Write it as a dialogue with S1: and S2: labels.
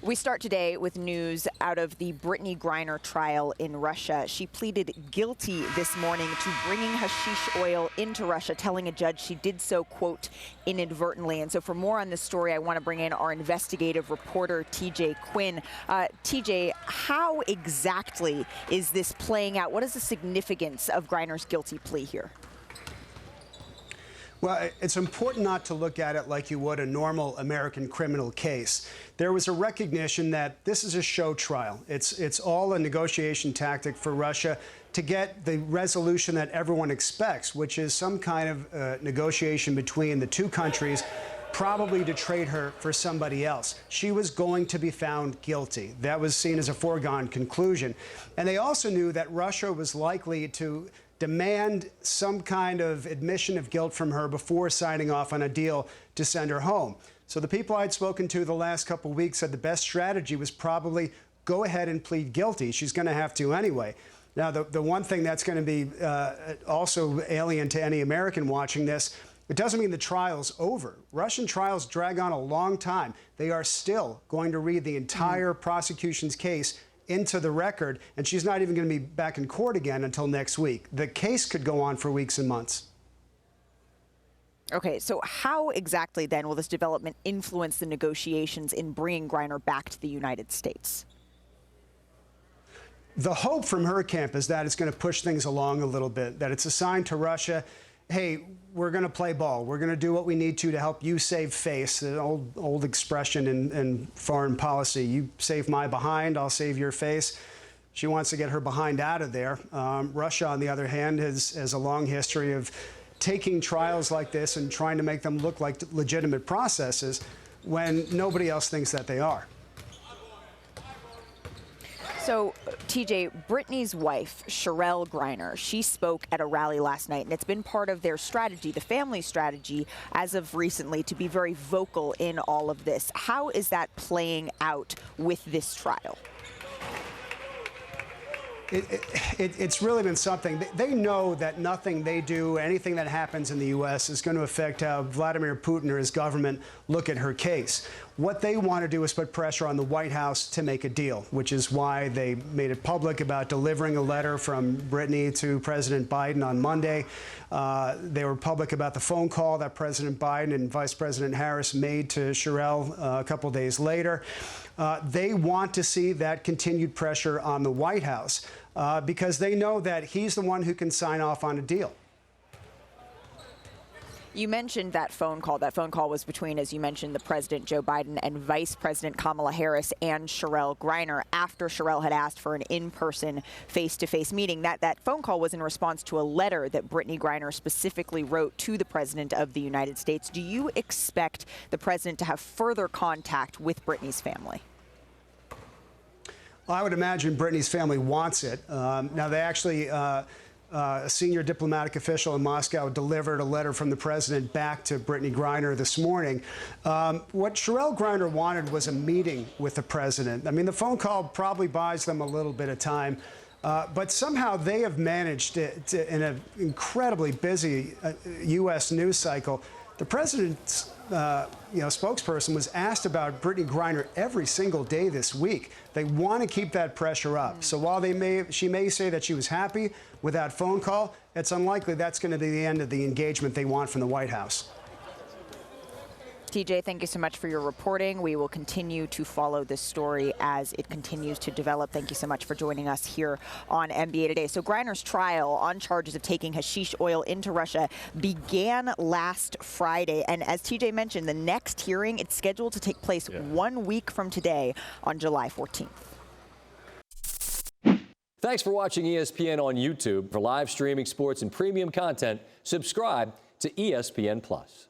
S1: We start today with news out of the Brittney Griner trial in Russia. She pleaded guilty this morning to bringing hashish oil into Russia, telling a judge she did so, quote, inadvertently. And so for more on this story, I want to bring in our investigative reporter, TJ Quinn. TJ, how exactly is this playing out? What is the significance of Griner's guilty plea here?
S2: Well, it's important not to look at it like you would a normal American criminal case. There was a recognition that this is a show trial. It's all a negotiation tactic for Russia to get the resolution that everyone expects, which is some kind of negotiation between the two countries, probably to trade her for somebody else. She was going to be found guilty. That was seen as a foregone conclusion. And they also knew that Russia was likely to demand some kind of admission of guilt from her before signing off on a deal to send her home. So the people I'd spoken to the last couple of weeks said the best strategy was probably go ahead and plead guilty. She's going to have to anyway. Now, the one thing that's going to be also alien to any American watching this, it doesn't mean the trial's over. Russian trials drag on a long time. They are still going to read the entire prosecution's case into the record, and she's not even going to be back in court again until next week. The case could go on for weeks and months.
S1: Okay, so how exactly then will this development influence the negotiations in bringing Griner back to the United States?
S2: The hope from her camp is that it's going to push things along a little bit, that it's a sign to Russia, hey, we're going to play ball. We're going to do what we need to help you save face, an old expression in foreign policy. You save my behind, I'll save your face. She wants to get her behind out of there. Russia, on the other hand, has a long history of taking trials like this and trying to make them look like legitimate processes when nobody else thinks that they are.
S1: So, TJ, Brittney's wife, Griner, she spoke at a rally last night, and it's been part of their strategy, the family strategy, as of recently, to be very vocal in all of this. How is that playing out with this trial?
S2: It's really been something. They know that nothing they do, anything that happens in the U.S. is going to affect how Vladimir Putin or his government look at her case. What they want to do is put pressure on the White House to make a deal, which is why they made it public about delivering a letter from Brittney to President Biden on Monday. They were public about the phone call that President Biden and Vice President Harris made to Sherelle a couple days later. They want to see that continued pressure on the White House because they know that he's the one who can sign off on a deal.
S1: You mentioned that phone call. That phone call was between, as you mentioned, the President Joe Biden and Vice President Kamala Harris and Sherelle Griner after Sherelle had asked for an in-person, face-to-face meeting. That phone call was in response to a letter that Brittney Griner specifically wrote to the President of the United States. Do you expect the President to have further contact with Brittney's family?
S2: Well, I would imagine Brittney's family wants it. Now, they actually, a senior diplomatic official in Moscow delivered a letter from the president back to Brittney Griner this morning. What Sherelle Griner wanted was a meeting with the president. I mean, the phone call probably buys them a little bit of time, but somehow they have managed to in an incredibly busy U.S. news cycle. The president's spokesperson was asked about Brittney Griner every single day this week. They want to keep that pressure up. So while she may say that she was happy with that phone call, it's unlikely that's going to be the end of the engagement they want from the White House.
S1: TJ, thank you so much for your reporting. We will continue to follow this story as it continues to develop. Thank you so much for joining us here on NBA Today. So Griner's trial on charges of taking hashish oil into Russia began last Friday. And as TJ mentioned, the next hearing, it's scheduled to take place 1 week from today on July 14th.
S3: Thanks for watching ESPN on YouTube. For live streaming sports and premium content, subscribe to ESPN+.